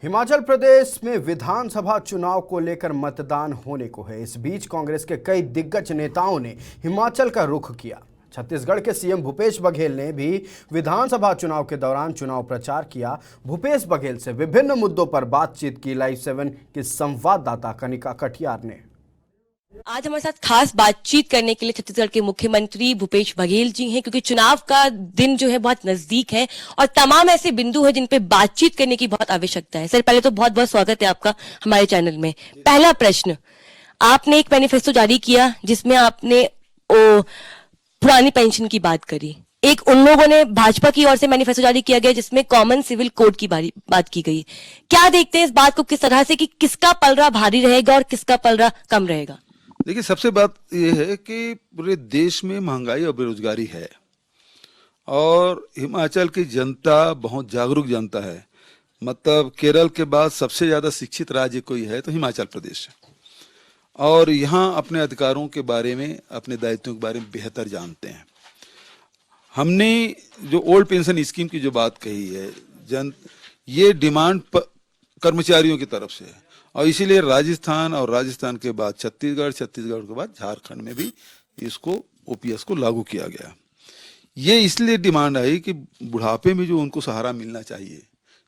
हिमाचल प्रदेश में विधानसभा चुनाव को लेकर मतदान होने को है। इस बीच कांग्रेस के कई दिग्गज नेताओं ने हिमाचल का रुख किया। छत्तीसगढ़ के सीएम भूपेश बघेल ने भी विधानसभा चुनाव के दौरान चुनाव प्रचार किया। भूपेश बघेल से विभिन्न मुद्दों पर बातचीत की लाइव 7 की संवाददाता कनिका कटियार ने। आज हमारे साथ खास बातचीत करने के लिए छत्तीसगढ़ के मुख्यमंत्री भूपेश बघेल जी हैं, क्योंकि चुनाव का दिन जो है बहुत नजदीक है और तमाम ऐसे बिंदु है जिन पे बातचीत करने की बहुत आवश्यकता है। सर, पहले तो बहुत बहुत स्वागत है आपका हमारे चैनल में। पहला प्रश्न, आपने एक मैनिफेस्टो जारी किया जिसमें आपने पुरानी पेंशन की बात करी। एक उन लोगों ने भाजपा की ओर से मैनिफेस्टो जारी किया गया जिसमें कॉमन सिविल कोड की बात की गई। क्या देखते हैं इस बात को किस तरह से कि किसका पलड़ा भारी रहेगा और किसका पलड़ा कम रहेगा? देखिए, सबसे बात यह है कि पूरे देश में महंगाई और बेरोजगारी है और हिमाचल की जनता बहुत जागरूक जनता है। मतलब केरल के बाद सबसे ज्यादा शिक्षित राज्य कोई है तो हिमाचल प्रदेश है और यहाँ अपने अधिकारों के बारे में, अपने दायित्वों के बारे में बेहतर जानते हैं। हमने जो ओल्ड पेंशन स्कीम की जो बात कही है, ये डिमांड कर्मचारियों की तरफ से है और इसीलिए राजस्थान और राजस्थान के बाद छत्तीसगढ़ के बाद झारखंड में भी इसको ओपीएस को लागू किया गया। ये इसलिए डिमांड आई कि बुढ़ापे में जो उनको सहारा मिलना चाहिए,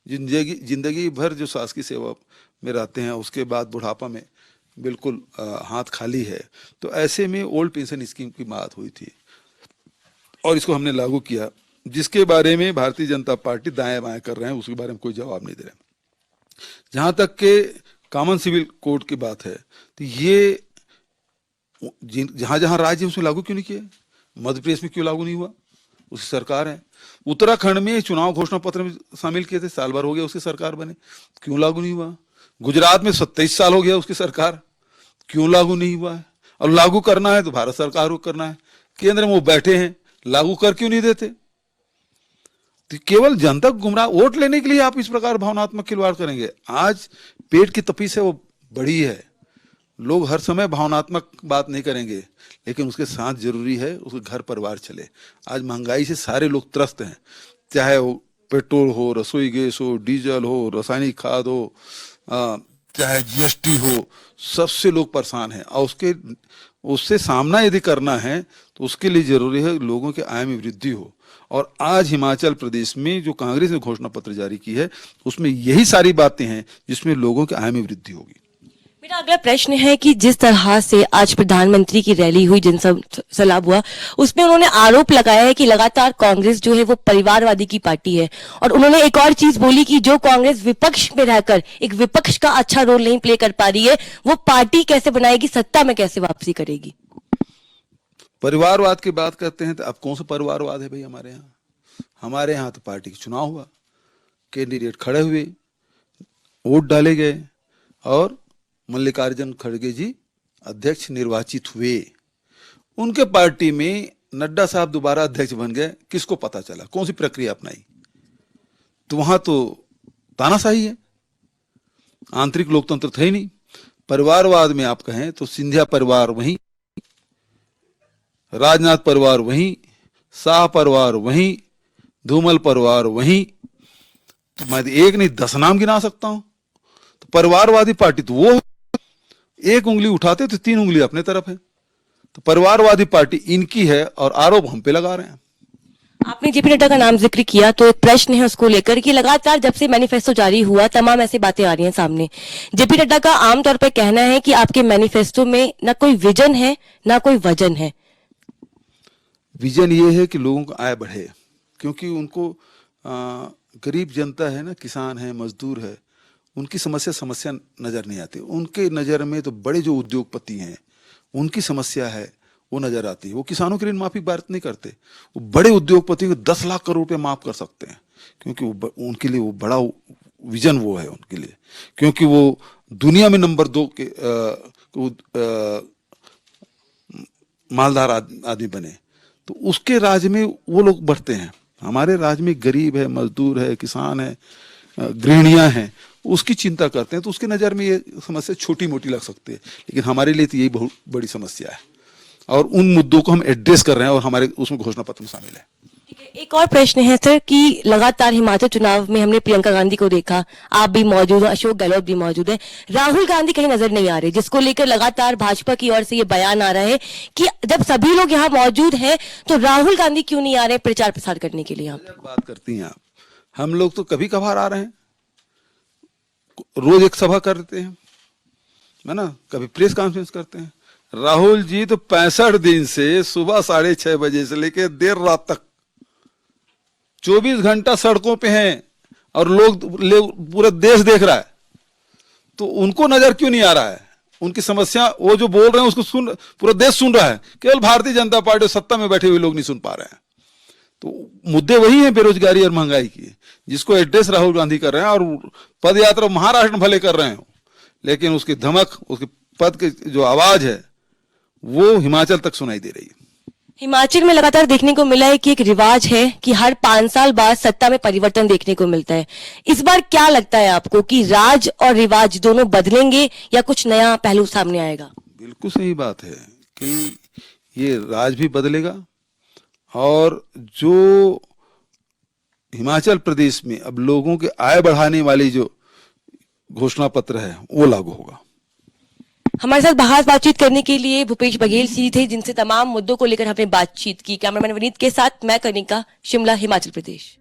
जिंदगी भर जो शासकीय सेवा में रहते हैं उसके बाद बुढ़ापा में बिल्कुल हाथ खाली है, तो ऐसे में ओल्ड पेंशन स्कीम की बात हुई थी और इसको हमने लागू किया, जिसके बारे में भारतीय जनता पार्टी दाएं बाएं कर रहे हैं, उसके बारे में कोई जवाब नहीं दे रहे। जहां तक के कॉमन सिविल कोड की बात है तो ये जहां जहां राज्य उसमें लागू क्यों नहीं किया? मध्य प्रदेश में क्यों लागू नहीं हुआ? उसकी सरकार है। उत्तराखंड में चुनाव घोषणा पत्र में शामिल किए थे, साल भर हो गया उसकी सरकार बने, क्यों लागू नहीं हुआ? गुजरात में 27 साल हो गया उसकी सरकार, क्यों लागू नहीं हुआ है? और लागू करना है तो भारत सरकार को करना है, केंद्र में वो बैठे हैं, लागू कर क्यों नहीं देते? तो केवल जनता को गुमराह वोट लेने के लिए आप इस प्रकार भावनात्मक खिलवाड़ करेंगे। आज पेट की तपिश है वो बड़ी है, लोग हर समय भावनात्मक बात नहीं करेंगे, लेकिन उसके साथ जरूरी है उसके घर परिवार चले। आज महंगाई से सारे लोग त्रस्त हैं, चाहे वो पेट्रोल हो, रसोई गैस हो, डीजल हो, रासायनिक खाद हो, चाहे जीएसटी हो, सबसे लोग परेशान हैं और उससे सामना यदि करना है तो उसके लिए जरूरी है लोगों के आय में वृद्धि हो। और आज हिमाचल प्रदेश में जो कांग्रेस ने घोषणा पत्र जारी की है उसमें यही सारी बातें हैं जिसमें लोगों के आय में वृद्धि होगी। मेरा अगला प्रश्न है कि जिस तरह से आज प्रधानमंत्री की रैली हुई, जनसलाब हुआ, उसमें उन्होंने आरोप लगाया है कि लगातार कांग्रेस जो है वो परिवारवादी की पार्टी है और उन्होंने एक और चीज बोली कि जो कांग्रेस विपक्ष में रहकर एक विपक्ष का अच्छा रोल नहीं प्ले कर पा रही है, वो पार्टी कैसे बनाएगी, सत्ता में कैसे वापसी करेगी? परिवारवाद की बात करते हैं तो अब कौन सा परिवारवाद है भाई हमारे यहाँ? हमारे यहाँ तो पार्टी का चुनाव हुआ, कैंडिडेट खड़े हुए, वोट डाले गए और मल्लिकार्जुन खड़गे जी अध्यक्ष निर्वाचित हुए। उनके पार्टी में नड्डा साहब दोबारा अध्यक्ष बन गए, किसको पता चला कौन सी प्रक्रिया अपनाई? तो वहां तो तानाशाही है, आंतरिक लोकतंत्र था ही नहीं। परिवारवाद में आप कहें तो सिंधिया परिवार वहीं, राजनाथ परिवार वहीं, शाह परिवार वहीं, धूमल परिवार वहीं, तो मैं एक नहीं 10 नाम गिना सकता हूं। तो परिवारवादी पार्टी तो वो एक उंगली उठाते तो 3 उंगली अपने तरफ है, तो परिवारवादी पार्टी इनकी है और आरोप हम पे लगा रहे हैं। आपने जेपी नड्डा का नाम जिक्र किया तो एक प्रश्न है उसको लेकर कि लगातार जब से मैनिफेस्टो जारी हुआ तमाम ऐसी बातें आ रही हैं सामने। जेपी नड्डा का आमतौर पर कहना है कि आपके मैनिफेस्टो में ना कोई विजन है ना कोई वजन है। विजन ये है कि लोगों का आय बढ़े, क्योंकि उनको गरीब जनता है ना, किसान है, मजदूर है, उनकी समस्या नजर नहीं आती। उनके नजर में तो बड़े जो उद्योगपति हैं उनकी समस्या है वो नजर आती है। वो किसानों के ऋण माफी बात नहीं करते, वो बड़े उद्योगपति को 10 लाख करोड़ रुपए माफ कर सकते हैं, क्योंकि उनके लिए वो बड़ा विजन वो है उनके लिए, क्योंकि वो दुनिया में नंबर 2 के मालदार आदमी बने, तो उसके राज्य में वो लोग बढ़ते हैं। हमारे राज्य में गरीब है, मजदूर है, किसान है, गृहिणियां हैं, उसकी चिंता करते हैं, तो उसके नज़र में ये समस्या छोटी मोटी लग सकती है, लेकिन हमारे लिए तो यही बहुत बड़ी समस्या है और उन मुद्दों को हम एड्रेस कर रहे हैं और हमारे उसमें घोषणा पत्र में शामिल है। एक और प्रश्न है सर कि लगातार हिमाचल चुनाव में हमने प्रियंका गांधी को देखा, आप भी मौजूद हो, अशोक गहलोत भी मौजूद है, राहुल गांधी कहीं नजर नहीं आ रहे, जिसको लेकर लगातार भाजपा की ओर से ये बयान आ रहा है कि जब सभी लोग यहाँ मौजूद हैं तो राहुल गांधी क्यों नहीं आ रहे प्रचार प्रसार करने के लिए। आप बात करती हैं आप, हम लोग तो कभी कभार आ रहे हैं, रोज एक सभा करते हैं, है ना, कभी प्रेस कॉन्फ्रेंस करते हैं। राहुल जी तो 65 दिन से सुबह 6:30 बजे से लेकर देर रात तक 24 घंटा सड़कों पे हैं और पूरा देश देख रहा है, तो उनको नजर क्यों नहीं आ रहा है? उनकी समस्या वो जो बोल रहे हैं उसको पूरा देश सुन रहा है, केवल भारतीय जनता पार्टी सत्ता में बैठे हुए लोग नहीं सुन पा रहे हैं। तो मुद्दे वही हैं, बेरोजगारी और महंगाई की, जिसको एड्रेस राहुल गांधी कर रहे हैं और पद यात्रा महाराष्ट्र में भले कर रहे हो, लेकिन उसकी धमक, उसके पद की जो आवाज है वो हिमाचल तक सुनाई दे रही है। हिमाचल में लगातार देखने को मिला है कि एक रिवाज है कि हर 5 साल बाद सत्ता में परिवर्तन देखने को मिलता है। इस बार क्या लगता है आपको कि राज और रिवाज दोनों बदलेंगे या कुछ नया पहलू सामने आएगा? बिल्कुल सही बात है कि ये राज भी बदलेगा और जो हिमाचल प्रदेश में अब लोगों के आय बढ़ाने वाली जो घोषणा पत्र है वो लागू होगा। हमारे साथ बहस बातचीत करने के लिए भूपेश बघेल जी थे, जिनसे तमाम मुद्दों को लेकर हमने बातचीत की। कैमरामैन विनीत के साथ मैं कनिका, शिमला, हिमाचल प्रदेश।